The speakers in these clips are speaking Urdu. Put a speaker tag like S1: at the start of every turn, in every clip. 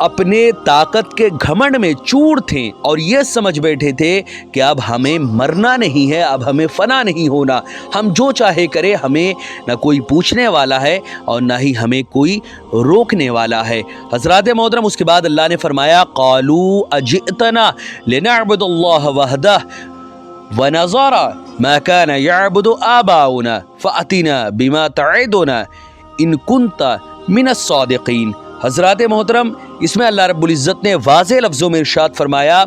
S1: اپنے طاقت کے گھمنڈ میں چور تھے اور یہ سمجھ بیٹھے تھے کہ اب ہمیں مرنا نہیں ہے، اب ہمیں فنا نہیں ہونا، ہم جو چاہے کرے، ہمیں نہ کوئی پوچھنے والا ہے اور نہ ہی ہمیں کوئی روکنے والا ہے۔ حضرات محترم، اس کے بعد اللہ نے فرمایا قالوا اجئتنا لنعبد اللہ وحدہ ونذر ما كان يعبد آباؤنا فأتنا بما تعدنا ان كنت من الصادقین۔ حضرات محترم، اس میں اللہ رب العزت نے واضح لفظوں میں ارشاد فرمایا،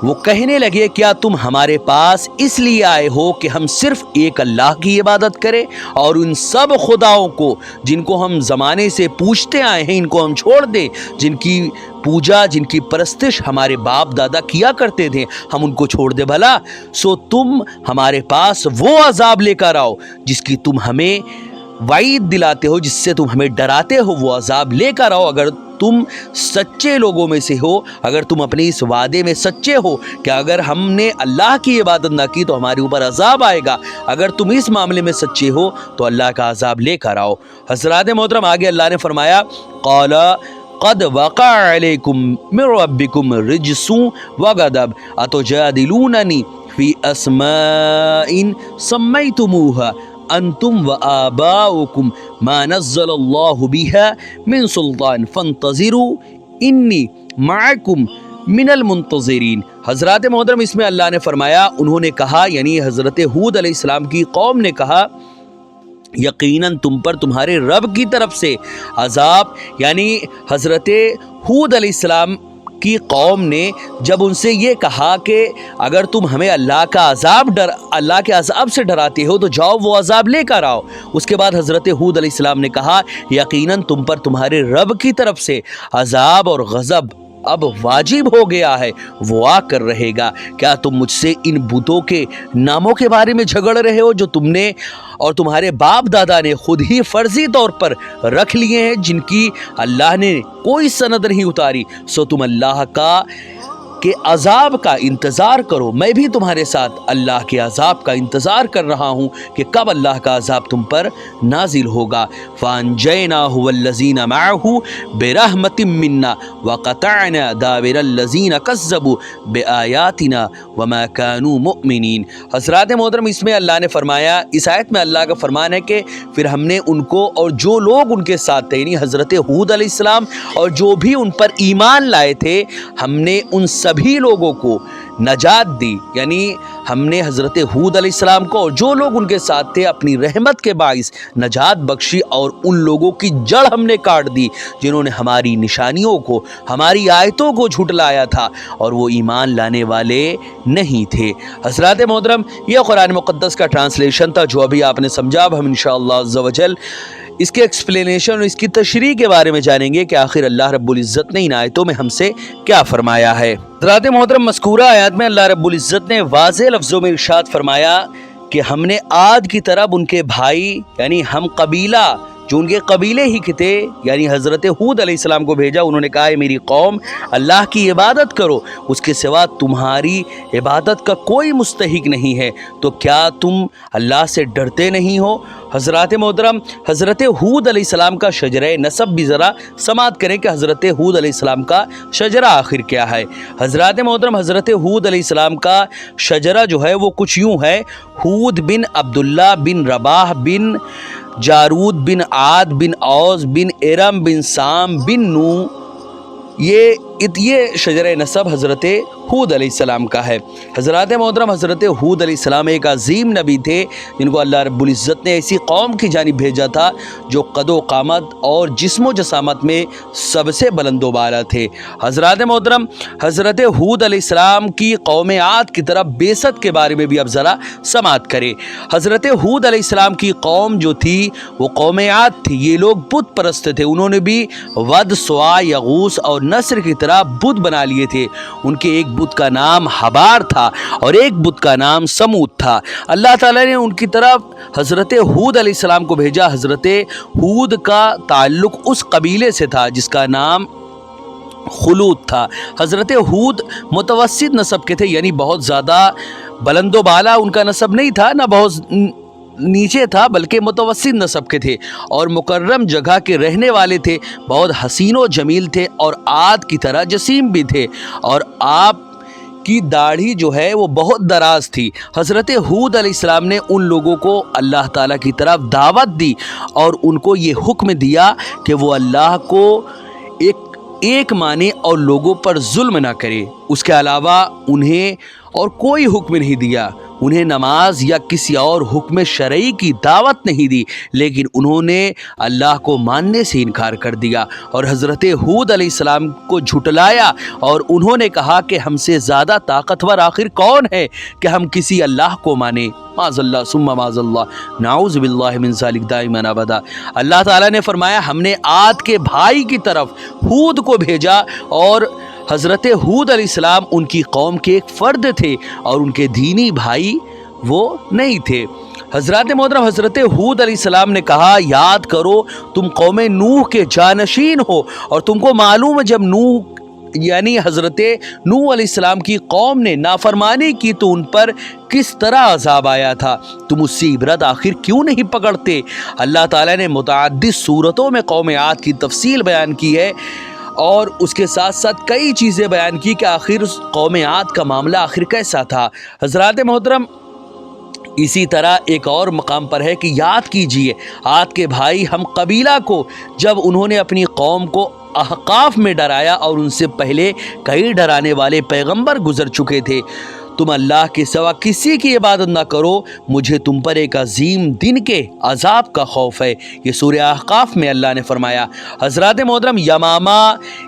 S1: وہ کہنے لگے کیا تم ہمارے پاس اس لیے آئے ہو کہ ہم صرف ایک اللہ کی عبادت کریں اور ان سب خداؤں کو جن کو ہم زمانے سے پوجتے آئے ہیں ان کو ہم چھوڑ دیں، جن کی پوجا، جن کی پرستش ہمارے باپ دادا کیا کرتے تھے، ہم ان کو چھوڑ دے بھلا؟ سو تم ہمارے پاس وہ عذاب لے کر آؤ جس کی تم ہمیں وعید دلاتے ہو، جس سے تم ہمیں ڈراتے ہو، وہ عذاب لے کر آؤ اگر تم سچے لوگوں میں سے ہو، اگر تم اپنے اس وعدے میں سچے ہو کہ اگر ہم نے اللہ کی عبادت نہ کی تو ہمارے اوپر عذاب آئے گا، اگر تم اس معاملے میں سچے ہو تو اللہ کا عذاب لے کر آؤ۔ حضرات محترم، آگے اللہ نے فرمایا قال قد وقع علیکم من ربکم رجس وغضب اتجادلوننی فی اسماء سمیتموها انتم وآباؤکم ما نزل اللہ بها من سلطان فانتظروا انی معکم من المنتظرین۔ حضرات محترم، اس میں اللہ نے فرمایا، انہوں نے کہا، یعنی حضرت ہود علیہ السلام کی قوم نے کہا، یقیناً تم پر تمہارے رب کی طرف سے عذاب، یعنی حضرت ہود علیہ السلام کی قوم نے جب ان سے یہ کہا کہ اگر تم ہمیں اللہ کے عذاب سے ڈراتے ہو تو جاؤ وہ عذاب لے کر آؤ۔ اس کے بعد حضرت ہود علیہ السلام نے کہا یقیناً تم پر تمہارے رب کی طرف سے عذاب اور غضب اب واجب ہو گیا ہے، وہ آ کر رہے گا۔ کیا تم مجھ سے ان بتوں کے ناموں کے بارے میں جھگڑ رہے ہو جو تم نے اور تمہارے باپ دادا نے خود ہی فرضی طور پر رکھ لیے ہیں، جن کی اللہ نے کوئی سند نہیں اتاری؟ سو تم اللہ کے عذاب کا انتظار کرو، میں بھی تمہارے ساتھ اللہ کے عذاب کا انتظار کر رہا ہوں کہ کب اللہ کا عذاب تم پر نازل ہوگا۔ فَأَنْجَيْنَاهُ وَالَّذِينَ مَعَهُ بِرَحْمَةٍ مِّنَّا وَقَطَعْنَا دَابِرَ الَّذِينَ كَذَّبُوا بِآيَاتِنَا وَمَا كَانُوا مُؤْمِنِينَ۔ حضرات محترم، اس میں اللہ نے فرمایا، اس آیت میں اللہ کا فرمان ہے کہ پھر ہم نے ان کو اور جو لوگ ان کے ساتھ تھے، یعنی حضرت ہود علیہ السلام اور جو بھی ان پر ایمان لائے تھے، ہم نے ان سبھی لوگوں کو نجات دی، یعنی ہم نے حضرت ہود علیہ السلام کو اور جو لوگ ان کے ساتھ تھے اپنی رحمت کے باعث نجات بخشی، اور ان لوگوں کی جڑ ہم نے کاٹ دی جنہوں نے ہماری نشانیوں کو، ہماری آیتوں کو جھٹلایا تھا اور وہ ایمان لانے والے نہیں تھے۔ حضرات محترم، یہ قرآن مقدس کا ٹرانسلیشن تھا جو ابھی آپ نے سمجھا۔ اب ہم انشاءاللہ عز و جل اس کے ایکسپلینیشن اور اس کی تشریح کے بارے میں جانیں گے کہ آخر اللہ رب العزت نے ان آیتوں میں ہم سے کیا فرمایا ہے۔ حضرات محترم، مذکورہ آیات میں اللہ رب العزت نے واضح لفظوں میں ارشاد فرمایا کہ ہم نے عاد کی طرف ان کے بھائی، یعنی ہم قبیلہ جو ان کے قبیلے ہی کے تھے، یعنی حضرت ہود علیہ السلام کو بھیجا۔ انہوں نے کہا اے میری قوم، اللہ کی عبادت کرو، اس کے سوا تمہاری عبادت کا کوئی مستحق نہیں ہے، تو کیا تم اللہ سے ڈرتے نہیں ہو؟ حضرات محترم، حضرت ہود علیہ السلام کا شجرہ نسب بھی ذرا سماعت کریں کہ حضرت ہود علیہ السلام کا شجرہ آخر کیا ہے۔ حضرات محترم، حضرت ہود علیہ السلام کا شجرہ جو ہے وہ کچھ یوں ہے: ہود بن عبداللہ بن رباح بن جارود بن عاد بن اوز بن ارم بن سام بن نو، یہ شجرہ نسب حضرت ہود علیہ السلام کا ہے۔ حضرات محترم، حضرت ہود علیہ السلام ایک عظیم نبی تھے جن کو اللہ رب العزت نے ایسی قوم کی جانب بھیجا تھا جو قد و قامت اور جسم و جسامت میں سب سے بلند و بالا تھے۔ حضرات محترم، حضرت ہود علیہ السلام کی قوم عاد کی طرف بعثت کے بارے میں بھی اب ذرا سماعت کریں۔ حضرت ہود علیہ السلام کی قوم جو تھی وہ قوم عاد تھی، یہ لوگ بت پرست تھے۔ انہوں نے بھی ود، سوا، یغوث اور نصر کی طرح بت بنا لیے تھے۔ ان کے ایک بت کا نام حبار تھا اور ایک بت کا نام سمود تھا۔ اللہ تعالیٰ نے ان کی طرف حضرت ہود علیہ السلام کو بھیجا۔ حضرت ہود کا تعلق اس قبیلے سے تھا جس کا نام خلود تھا۔ حضرت ہود متوسط نسب کے تھے، یعنی بہت زیادہ بلند و بالا ان کا نسب نہیں تھا، نہ بہت نیچے تھا بلکہ متوسط نسب کے تھے اور مکرم جگہ کے رہنے والے تھے، بہت حسین و جمیل تھے اور عاد کی طرح جسیم بھی تھے، اور آپ کی داڑھی جو ہے وہ بہت دراز تھی۔ حضرت ہود علیہ السلام نے ان لوگوں کو اللہ تعالیٰ کی طرف دعوت دی اور ان کو یہ حکم دیا کہ وہ اللہ کو ایک مانے اور لوگوں پر ظلم نہ کرے۔ اس کے علاوہ انہیں اور کوئی حکم نہیں دیا، انہیں نماز یا کسی اور حکم شرعی کی دعوت نہیں دی، لیکن انہوں نے اللہ کو ماننے سے انکار کر دیا اور حضرت ہود علیہ السلام کو جھٹلایا، اور انہوں نے کہا کہ ہم سے زیادہ طاقتور آخر کون ہے کہ ہم کسی اللہ کو مانیں۔ معاذ اللہ ثم معاذ اللہ، نعوذ باللہ من ذالک دائما ابدا۔ اللہ تعالیٰ نے فرمایا ہم نے عاد کے بھائی کی طرف ہود کو بھیجا، اور حضرت ہود علیہ السلام ان کی قوم کے ایک فرد تھے اور ان کے دینی بھائی وہ نہیں تھے۔ حضرت محترم حضرت ہود علیہ السلام نے کہا یاد کرو تم قوم نوح کے جانشین ہو، اور تم کو معلوم ہے جب نوح یعنی حضرت نوح علیہ السلام کی قوم نے نافرمانی کی تو ان پر کس طرح عذاب آیا تھا، تم اس سے عبرت آخر کیوں نہیں پکڑتے۔ اللہ تعالیٰ نے متعدد صورتوں میں قوم عاد کی تفصیل بیان کی ہے اور اس کے ساتھ ساتھ کئی چیزیں بیان کی کہ آخر قوم عاد کا معاملہ آخر کیسا تھا۔ حضرات محترم اسی طرح ایک اور مقام پر ہے کہ یاد کیجئے عاد کے بھائی ہم قبیلہ کو جب انہوں نے اپنی قوم کو احقاف میں ڈرایا، اور ان سے پہلے کئی ڈرانے والے پیغمبر گزر چکے تھے، تم اللہ کے سوا کسی کی عبادت نہ کرو، مجھے تم پر ایک عظیم دن کے عذاب کا خوف ہے، یہ سورہ احقاف میں اللہ نے فرمایا۔ حضرات محترم یمامہ،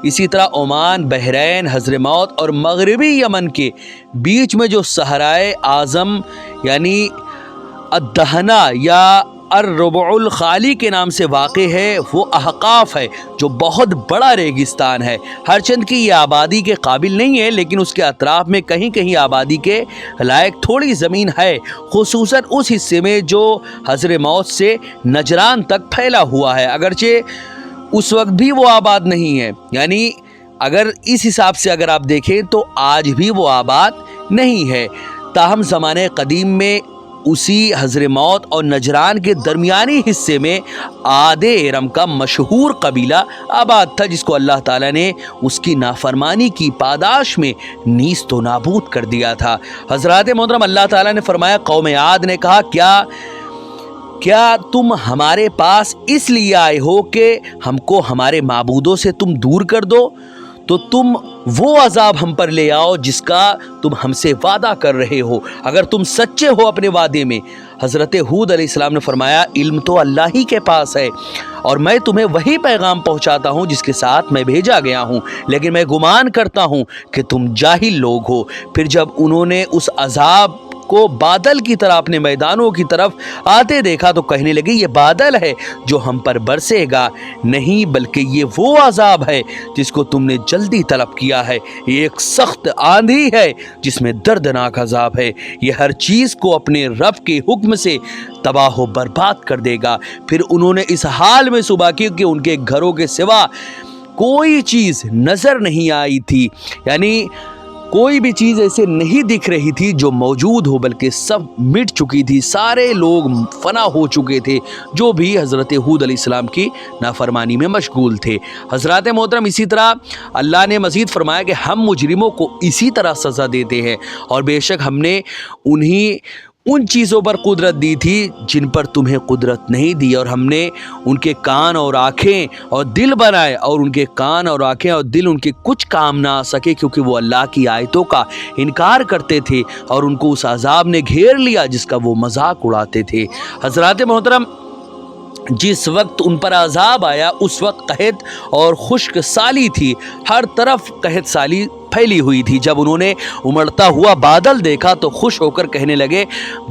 S1: اسی طرح عمان، بحرین، حضرموت اور مغربی یمن کے بیچ میں جو صحرائے اعظم یعنی الدہنہ یا الربع الخالی کے نام سے واقع ہے، وہ احقاف ہے جو بہت بڑا ریگستان ہے۔ ہر چند کی یہ آبادی کے قابل نہیں ہے، لیکن اس کے اطراف میں کہیں کہیں آبادی کے لائق تھوڑی زمین ہے، خصوصاً اس حصے میں جو حضرموت سے نجران تک پھیلا ہوا ہے، اگرچہ اس وقت بھی وہ آباد نہیں ہے، یعنی اگر اس حساب سے اگر آپ دیکھیں تو آج بھی وہ آباد نہیں ہے، تاہم زمانے قدیم میں اسی حضرموت اور نجران کے درمیانی حصے میں عاد ارم کا مشہور قبیلہ آباد تھا، جس کو اللہ تعالیٰ نے اس کی نافرمانی کی پاداش میں نیست و نابود کر دیا تھا۔ حضرات محترم اللہ تعالیٰ نے فرمایا قوم عاد نے کہا کیا تم ہمارے پاس اس لیے آئے ہو کہ ہم کو ہمارے معبودوں سے تم دور کر دو؟ تو تم وہ عذاب ہم پر لے آؤ جس کا تم ہم سے وعدہ کر رہے ہو، اگر تم سچے ہو اپنے وعدے میں۔ حضرت ہود علیہ السلام نے فرمایا علم تو اللہ ہی کے پاس ہے، اور میں تمہیں وہی پیغام پہنچاتا ہوں جس کے ساتھ میں بھیجا گیا ہوں، لیکن میں گمان کرتا ہوں کہ تم جاہل لوگ ہو۔ پھر جب انہوں نے اس عذاب کو بادل کی طرح اپنے میدانوں کی طرف آتے دیکھا تو کہنے لگے یہ بادل ہے جو ہم پر برسے گا، نہیں بلکہ یہ وہ عذاب ہے جس کو تم نے جلدی طلب کیا ہے، یہ ایک سخت آندھی ہے جس میں دردناک عذاب ہے، یہ ہر چیز کو اپنے رب کے حکم سے تباہ و برباد کر دے گا۔ پھر انہوں نے اس حال میں صبح کی کہ ان کے گھروں کے سوا کوئی چیز نظر نہیں آئی تھی، یعنی کوئی بھی چیز ایسے نہیں دکھ رہی تھی جو موجود ہو، بلکہ سب مٹ چکی تھی، سارے لوگ فنا ہو چکے تھے جو بھی حضرت ہود علیہ السلام کی نافرمانی میں مشغول تھے۔ حضرات محترم اسی طرح اللہ نے مزید فرمایا کہ ہم مجرموں کو اسی طرح سزا دیتے ہیں، اور بے شک ہم نے ان چیزوں پر قدرت دی تھی جن پر تمہیں قدرت نہیں دی، اور ہم نے ان کے کان اور آنکھیں اور دل بنائے، اور ان کے کان اور آنکھیں اور دل ان کے کچھ کام نہ آ سکے کیونکہ وہ اللہ کی آیتوں کا انکار کرتے تھے، اور ان کو اس عذاب نے گھیر لیا جس کا وہ مذاق اڑاتے تھے۔ حضرات محترم جس وقت ان پر عذاب آیا اس وقت قحط اور خشک سالی تھی، ہر طرف قحط سالی پھیلی ہوئی تھی۔ جب انہوں نے امڑتا ہوا بادل دیکھا تو خوش ہو کر کہنے لگے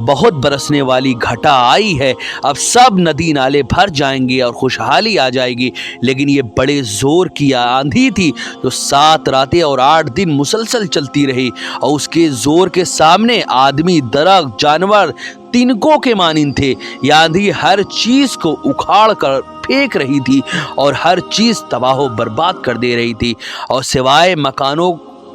S1: بہت برسنے والی گھٹا آئی ہے، اب سب ندی نالے بھر جائیں گے اور خوشحالی آ جائے گی، لیکن یہ بڑے زور کی آندھی تھی جو 7 راتیں اور 8 دن مسلسل چلتی رہی، اور اس کے زور کے سامنے آدمی، درخت، جانور تنکوں کے مانند تھے۔ یہ آندھی ہر چیز کو اکھاڑ کر پھینک رہی تھی اور ہر چیز تباہ و برباد کر دے رہی تھی، اور سوائے مکانوں